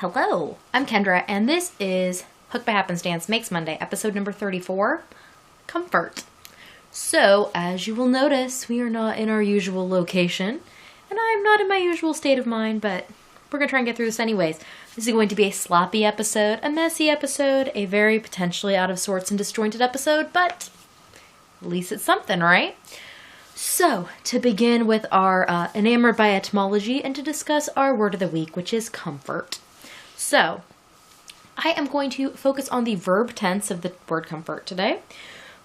Hello, I'm Kendra, and this is Hooked by Happenstance Makes Monday, episode number 34, Comfort. So, as you will notice, we are not in our usual location, and I'm not in my usual state of mind, but we're going to try and get through this anyways. This is going to be a sloppy episode, a messy episode, a very potentially out of sorts and disjointed episode, but at least it's something, right? So, to begin with our enamored by etymology and to discuss our word of the week, which is comfort. So, I am going to focus on the verb tense of the word comfort today,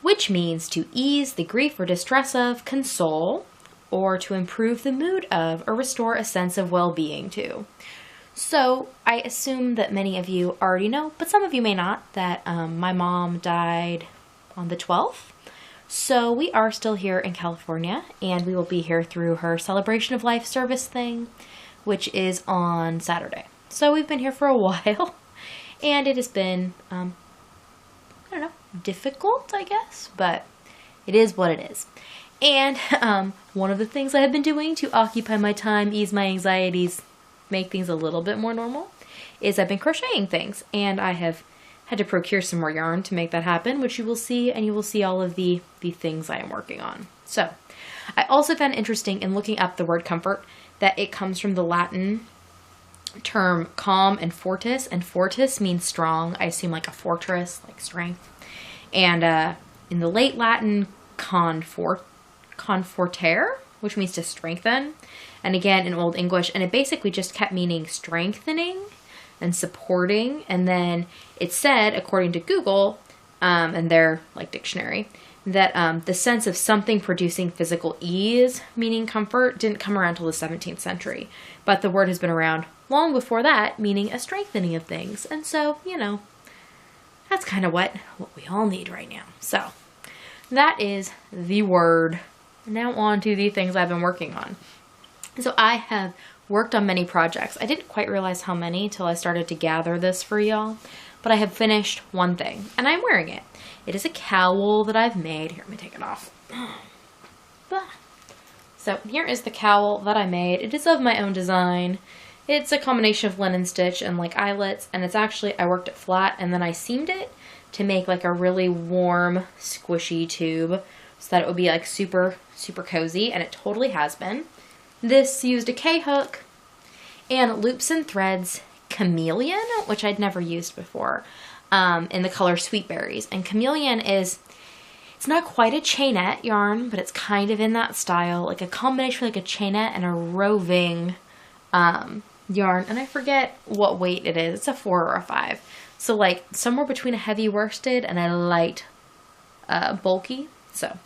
which means to ease the grief or distress of, console, or to improve the mood of, or restore a sense of well-being to. So, I assume that many of you already know, but some of you may not, that my mom died on the 12th. So, we are still here in California, and we will be here through her celebration of life service thing, which is on Saturday. So we've been here for a while, and it has been, I don't know, difficult, I guess, but it is what it is. And one of the things I have been doing to occupy my time, ease my anxieties, make things a little bit more normal, is I've been crocheting things, and I have had to procure some more yarn to make that happen, which you will see, and you will see all of the things I am working on. So, I also found it interesting in looking up the word comfort that it comes from the Latin term calm and fortis means strong. I assume like a fortress, like strength. And in the late Latin, confortere, which means to strengthen. And again, in Old English, and it basically just kept meaning strengthening and supporting. And then it said, according to Google, and their like dictionary, that the sense of something producing physical ease, meaning comfort, didn't come around till the 17th century. But the word has been around long before that, meaning a strengthening of things. And so, you know, that's kind of what we all need right now. So, that is the word. Now on to the things I've been working on. So, I have worked on many projects. I didn't quite realize how many till I started to gather this for y'all. But I have finished one thing, and I'm wearing it. It is a cowl that I've made. Here, let me take it off. So, here is the cowl that I made. It is of my own design. It's a combination of linen stitch and like eyelets, and it's actually, I worked it flat and then I seamed it to make like a really warm, squishy tube so that it would be like super, super cozy, and it totally has been. This used a K-hook and loops and threads chameleon, which I'd never used before, in the color Sweet Berries. And chameleon is, it's not quite a chainette yarn, but it's kind of in that style, like a combination of like a chainette and a roving yarn, and I forget what weight it is. It's a 4 or a 5. So like somewhere between a heavy worsted and a light bulky. So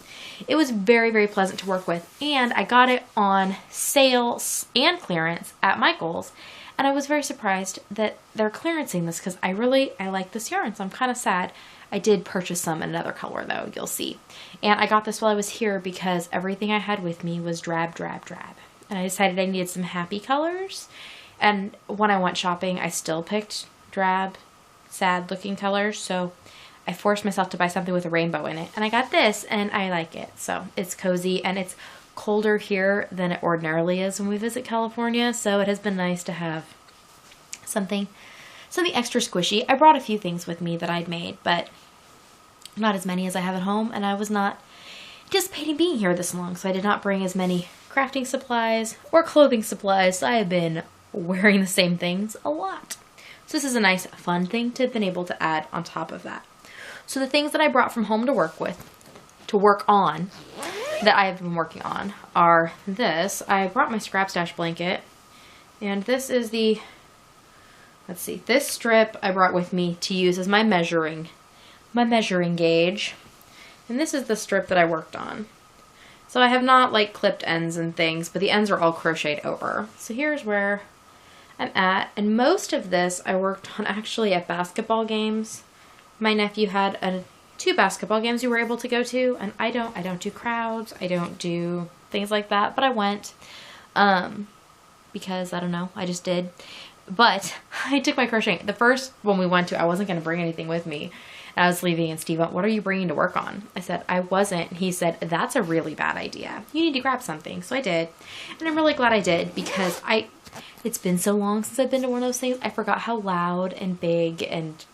it was very, very pleasant to work with, and I got it on sale and clearance at Michael's, and I was very surprised that they're clearancing this because I like this yarn, so I'm kind of sad. I did purchase some in another color though, you'll see. And I got this while I was here because everything I had with me was drab, drab, drab. And I decided I needed some happy colors. And when I went shopping, I still picked drab, sad looking colors. So I forced myself to buy something with a rainbow in it. And I got this, and I like it. So it's cozy, and it's colder here than it ordinarily is when we visit California. So it has been nice to have something extra squishy. I brought a few things with me that I'd made, but not as many as I have at home. And I was not anticipating being here this long, so I did not bring as many crafting supplies or clothing supplies. So I have been wearing the same things a lot. So this is a nice fun thing to have been able to add on top of that. So the things that I brought from home to work on, that I have been working on are this. I brought my scrap stash blanket, and this is the, let's see, this strip I brought with me to use as my measuring gauge. And this is the strip that I worked on. So I have not like clipped ends and things, but the ends are all crocheted over. So here's where I'm at, and most of this I worked on actually at basketball games. My nephew had 2 basketball games we were able to go to, and I don't do crowds, I don't do things like that, but I went, because I don't know, I just did. But I took my crocheting. The first one we went to, I wasn't going to bring anything with me. I was leaving, and Steve went, "What are you bringing to work on?" I said, "I wasn't." He said, "That's a really bad idea. You need to grab something." So I did, and I'm really glad I did, because I It's been so long since I've been to one of those things. I forgot how loud and big and,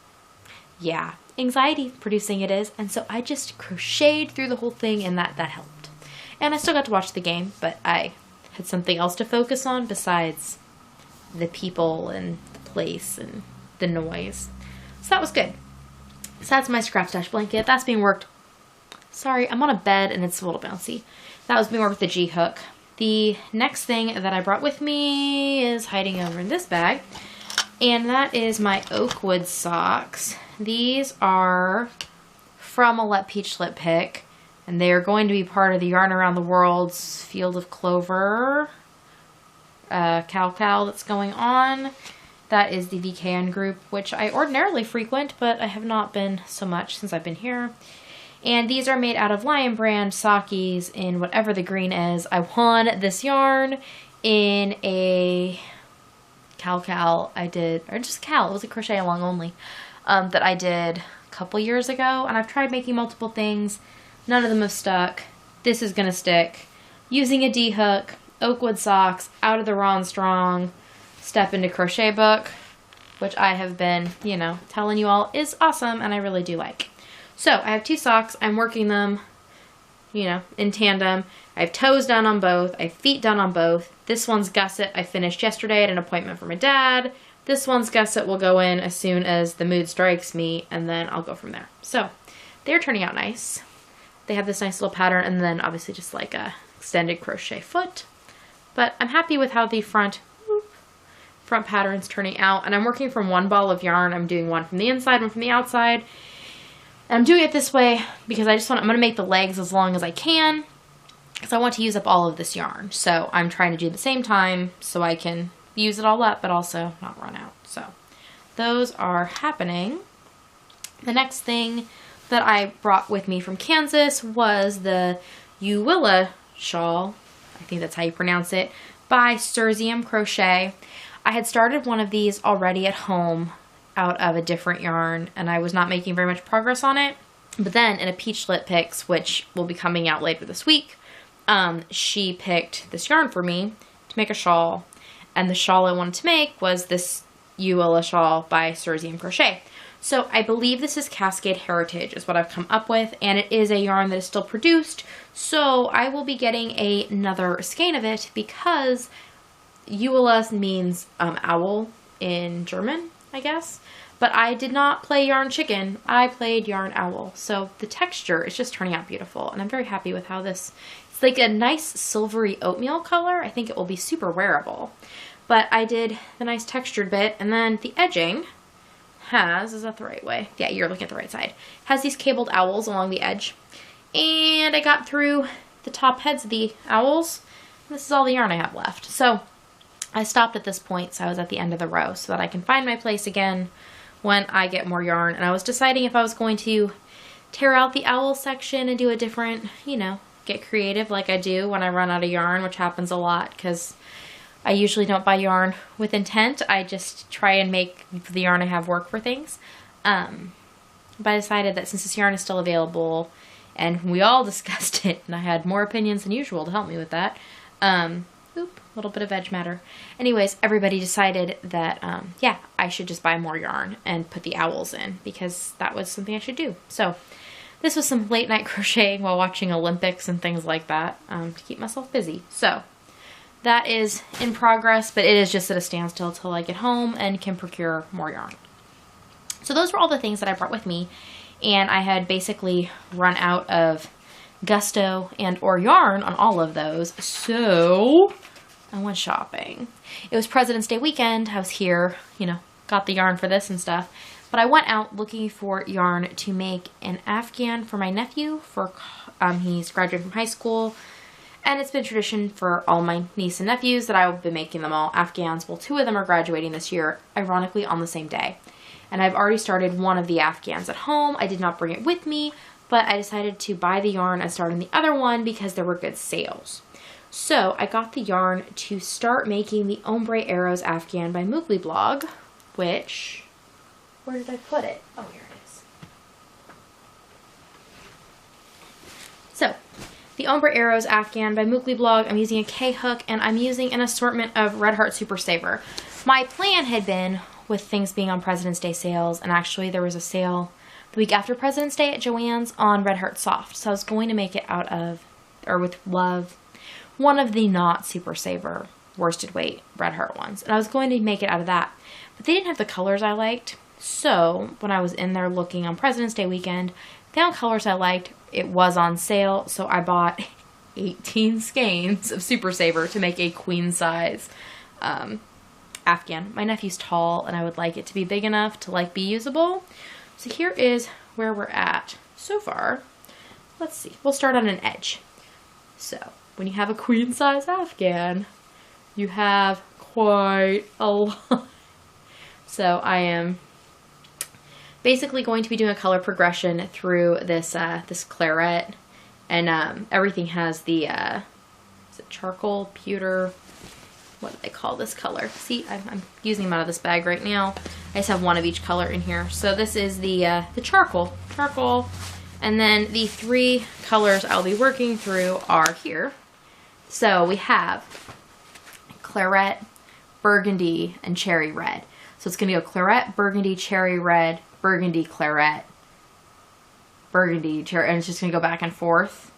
yeah, anxiety producing it is. And so I just crocheted through the whole thing, and that helped. And I still got to watch the game, but I had something else to focus on besides the people and the place and the noise. So that was good. So that's my scratch dash blanket. That's being worked. Sorry, I'm on a bed and it's a little bouncy. That was being worked with the G-hook. The next thing that I brought with me is hiding over in this bag. And that is my Oakwood socks. These are from a Let Peach Lip pick. And they are going to be part of the Yarn Around the World's Field of Clover cow that's going on. That is the VKN group, which I ordinarily frequent, but I have not been so much since I've been here. And these are made out of Lion Brand Sockies in whatever the green is. I won this yarn in a cow I did, or just cow, it was a crochet along only, that I did a couple years ago. And I've tried making multiple things. None of them have stuck. This is going to stick. Using a D-hook, Oakwood socks, out of the Raw and Strong Step Into Crochet book, which I have been, you know, telling you all is awesome and I really do like. So I have 2 socks. I'm working them, you know, in tandem. I have toes done on both. I have feet done on both. This one's gusset I finished yesterday at an appointment for my dad. This one's gusset will go in as soon as the mood strikes me, and then I'll go from there. So they're turning out nice. They have this nice little pattern, and then obviously just like a extended crochet foot. But I'm happy with how the front pattern's turning out. And I'm working from one ball of yarn. I'm doing one from the inside, one from the outside. And I'm doing it this way because I'm going to make the legs as long as I can, because I want to use up all of this yarn. So I'm trying to do it at the same time so I can use it all up, but also not run out. So those are happening. The next thing that I brought with me from Kansas was the Uwilla shawl, I think that's how you pronounce it, by Serzium Crochet. I had started one of these already at home out of a different yarn, and I was not making very much progress on it. But then in a Peach Lit Picks, which will be coming out later this week, she picked this yarn for me to make a shawl. And the shawl I wanted to make was this Uwilla shawl by Serzium Crochet. So I believe this is Cascade Heritage is what I've come up with, and it is a yarn that is still produced. So I will be getting another skein of it because Uwilla means owl in German, I guess. But I did not play yarn chicken. I played yarn owl. So the texture is just turning out beautiful, and I'm very happy with how this, it's like a nice silvery oatmeal color. I think it will be super wearable. But I did the nice textured bit, and then the edging has, is that the right way? Yeah, you're looking at the right side. Has these cabled owls along the edge. And I got through the top heads of the owls. This is all the yarn I have left. So I stopped at this point, so I was at the end of the row so that I can find my place again when I get more yarn. And I was deciding if I was going to tear out the owl section and do a different, you know, get creative like I do when I run out of yarn, which happens a lot because I usually don't buy yarn with intent. I just try and make the yarn I have work for things. But I decided that since this yarn is still available, and we all discussed it, and I had more opinions than usual to help me with that. A little bit of edge matter. Anyways, everybody decided that, yeah, I should just buy more yarn and put the owls in because that was something I should do. So this was some late night crocheting while watching Olympics and things like that to keep myself busy. So that is in progress, but it is just at a standstill till I get home and can procure more yarn. So those were all the things that I brought with me, and I had basically run out of gusto and or yarn on all of those, so I went shopping. It was President's Day weekend. I was here, you know, got the yarn for this and stuff, but I went out looking for yarn to make an Afghan for my nephew for he's graduating from high school. And it's been tradition for all my niece and nephews that I will be making them all Afghans. Well, 2 of them are graduating this year, ironically on the same day. And I've already started one of the Afghans at home. I did not bring it with me, but I decided to buy the yarn and start on the other one because there were good sales. So I got the yarn to start making the Ombre Arrows Afghan by Moogly Blog, which, where did I put it? Oh, here it is. So the Ombre Arrows Afghan by Mookly Blog. I'm using a K-hook, and I'm using an assortment of Red Heart Super Saver. My plan had been, with things being on President's Day sales, and actually there was a sale the week after President's Day at Joann's on Red Heart Soft. So I was going to make it out of, or with Love, one of the not Super Saver worsted weight Red Heart ones. And I was going to make it out of that. But they didn't have the colors I liked. So when I was in there looking on President's Day weekend, found colors I liked. It was on sale, so I bought 18 skeins of Super Saver to make a queen size Afghan. My nephew's tall, and I would like it to be big enough to like be usable. So here is where we're at so far. Let's see. We'll start on an edge. So when you have a queen size Afghan, you have quite a lot. So I am basically going to be doing a color progression through this this claret, and everything has the is it charcoal, pewter, what do they call this color? See, I'm using them out of this bag right now. I just have one of each color in here. So this is the charcoal, and then the 3 colors I'll be working through are here. So we have claret, burgundy, and cherry red. So it's going to go claret, burgundy, cherry red, burgundy, claret, burgundy, cherry, and it's just going to go back and forth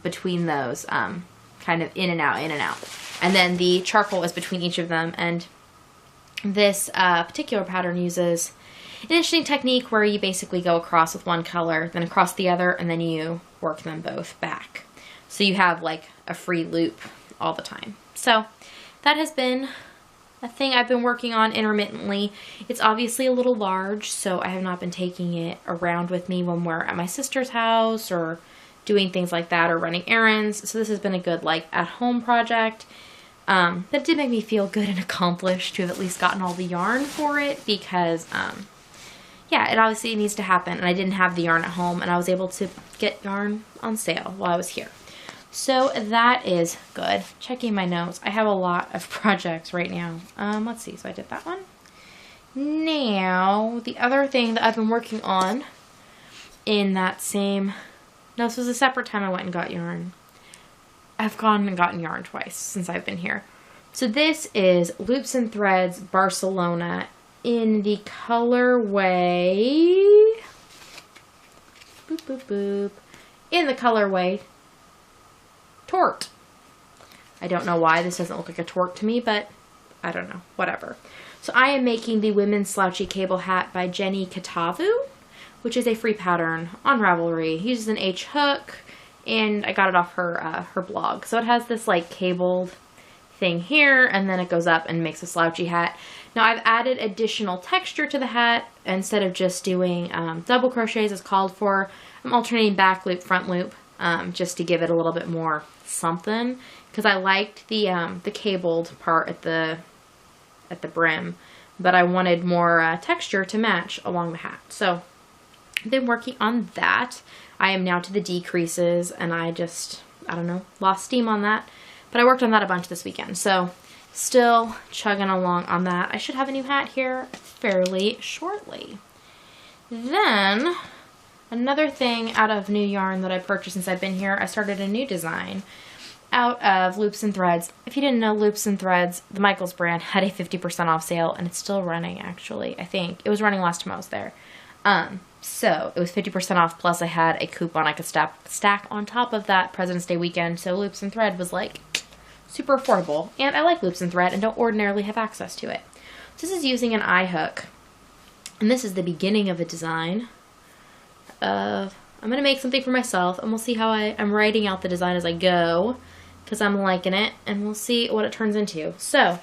between those, kind of in and out, in and out. And then the charcoal is between each of them. And this particular pattern uses an interesting technique where you basically go across with one color, then across the other, and then you work them both back. So you have like a free loop all the time. So that has been a thing I've been working on intermittently. It's obviously a little large, so I have not been taking it around with me when we're at my sister's house or doing things like that or running errands. So this has been a good like at-home project. That did make me feel good and accomplished to have at least gotten all the yarn for it, because yeah, it obviously needs to happen, and I didn't have the yarn at home, and I was able to get yarn on sale while I was here. So that is good. Checking my notes. I have a lot of projects right now. Let's see. So I did that one. Now, the other thing that I've been working on in that same... No, this was a separate time I went and got yarn. I've gone and gotten yarn twice since I've been here. So this is Loops and Threads Barcelona in the colorway... Boop, boop, boop. In the colorway... Tort. I don't know why this doesn't look like a tort to me, but I don't know. Whatever. So I am making the Women's Slouchy Cable Hat by Jenny Katavu, which is a free pattern on Ravelry. It uses an H hook, and I got it off her her blog. So it has this like cabled thing here, and then it goes up and makes a slouchy hat. Now I've added additional texture to the hat. Instead of just doing double crochets as called for, I'm alternating back loop, front loop, just to give it a little bit more something, because I liked the cabled part at the brim, but I wanted more texture to match along the hat. So I've been working on that. I am now to the decreases, and I don't know, lost steam on that, but I worked on that a bunch this weekend. So still chugging along on that. I should have a new hat here fairly shortly. Then another thing out of new yarn that I purchased since I've been here, I started a new design out of Loops and Threads. If you didn't know, Loops and Threads, the Michaels brand, had a 50% off sale, and it's still running, actually. I think it was running last time I was there. So it was 50% off, plus I had a coupon I could stack on top of that President's Day weekend. So Loops and Thread was like super affordable, and I like Loops and Thread and don't ordinarily have access to it. So this is using an eye hook, and this is the beginning of a design. I'm going to make something for myself, and we'll see how I'm writing out the design as I go, because I'm liking it, and we'll see what it turns into. So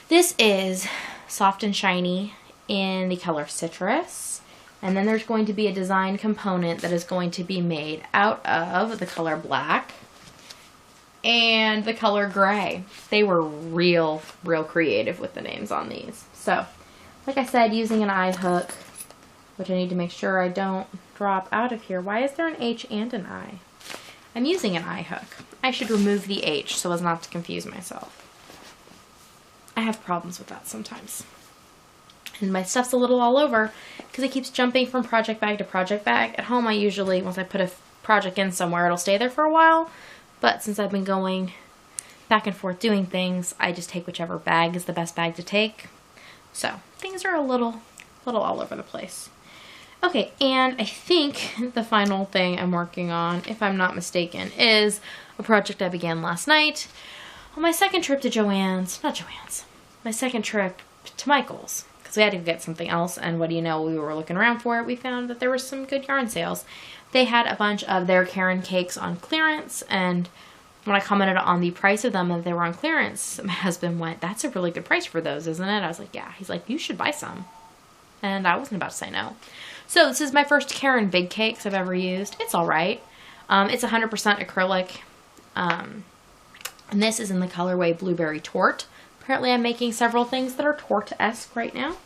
this is soft and shiny in the color Citrus, and then there's going to be a design component that is going to be made out of the color Black and the color Gray. They were real creative with the names on these. So like I said, using an eye hook, which I need to make sure I don't drop out of here. Why is there an H and an I? I'm using an eye hook. I should remove the H so as not to confuse myself. I have problems with that sometimes. And my stuff's a little all over because it keeps jumping from project bag to project bag. At home, I usually, once I put a project in somewhere, it'll stay there for a while. But since I've been going back and forth doing things, I just take whichever bag is the best bag to take. So things are a little all over the place. Okay, and I think the final thing I'm working on, if I'm not mistaken, is a project I began last night on my second trip to my second trip to Michael's, because we had to get something else, and what do you know, we were looking around for it, we found that there were some good yarn sales. They had a bunch of their Karen cakes on clearance, and when I commented on the price of them and they were on clearance, my husband went, "That's a really good price for those, isn't it?" I was like, "Yeah." He's like, "You should buy some." And I wasn't about to say no. So this is my first Karen big cakes I've ever used. It's alright. It's 100% acrylic. And this is in the colorway Blueberry Tort. Apparently I'm making several things that are Tort-esque right now.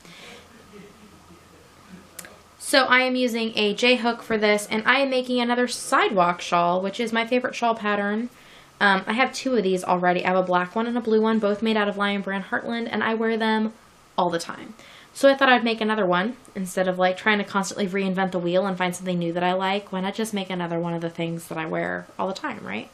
So I am using a J-hook for this, and I am making another sidewalk shawl, which is my favorite shawl pattern. I have two of these already. I have a black one and a blue one, both made out of Lion Brand Heartland, and I wear them all the time. So I thought I'd make another one instead of like trying to constantly reinvent the wheel and find something new that I like. Why not just make another one of the things that I wear all the time, right?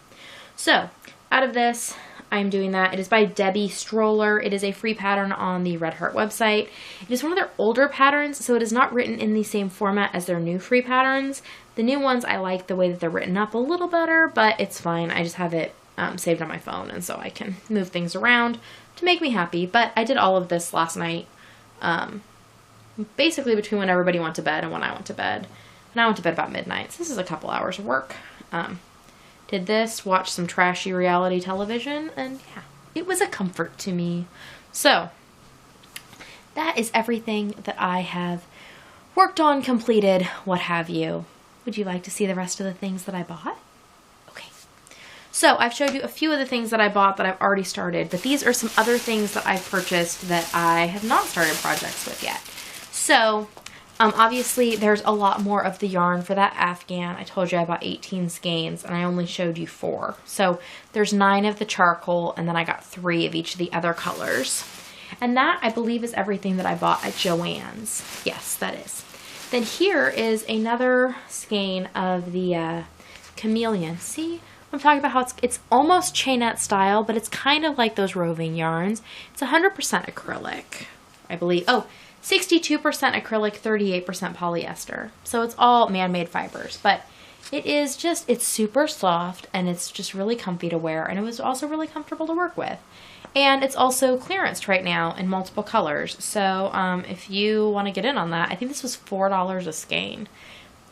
So out of this, I'm doing that. It is by Debbie Stroller. It is a free pattern on the Red Heart website. It is one of their older patterns, so it is not written in the same format as their new free patterns. The new ones, I like the way that they're written up a little better, but it's fine. I just have it saved on my phone, and so I can move things around to make me happy. But I did all of this last night. Basically between when everybody went to bed and when I went to bed. And I went to bed about midnight, so this is a couple hours of work. Did this, watched some trashy reality television, and yeah, it was a comfort to me. So, that is everything that I have worked on, completed, what have you. Would you like to see the rest of the things that I bought? Okay. So, I've showed you a few of the things that I bought that I've already started, but these are some other things that I've purchased that I have not started projects with yet. So, obviously there's a lot more of the yarn for that Afghan. I told you I bought 18 skeins and I only showed you 4. So, there's 9 of the charcoal and then I got 3 of each of the other colors. And that, I believe, is everything that I bought at Joann's. Yes, that is. Then here is another skein of the Chameleon. See? I'm talking about how it's almost chainette style, but it's kind of like those roving yarns. It's 100% acrylic, I believe. Oh, 62% acrylic, 38% polyester. So it's all man-made fibers, but it is just, it's super soft and it's just really comfy to wear, and it was also really comfortable to work with. And it's also clearanced right now in multiple colors. So if you want to get in on that, I think this was $4 a skein.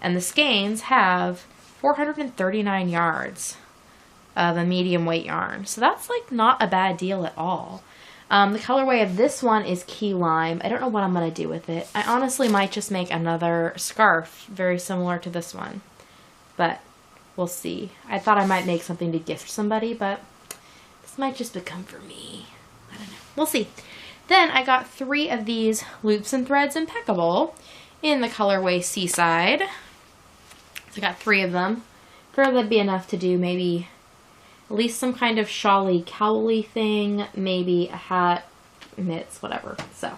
And the skeins have 439 yards of a medium weight yarn. So that's like not a bad deal at all. The colorway of this one is Key Lime. I don't know what I'm going to do with it. I honestly might just make another scarf very similar to this one. But we'll see. I thought I might make something to gift somebody, but this might just become for me. I don't know. We'll see. Then I got 3 of these Loops and Threads Impeccable in the colorway Seaside. So I got 3 of them. Figured that'd be enough to do maybe at least some kind of shawly, cowly thing, maybe a hat, mitts, whatever. So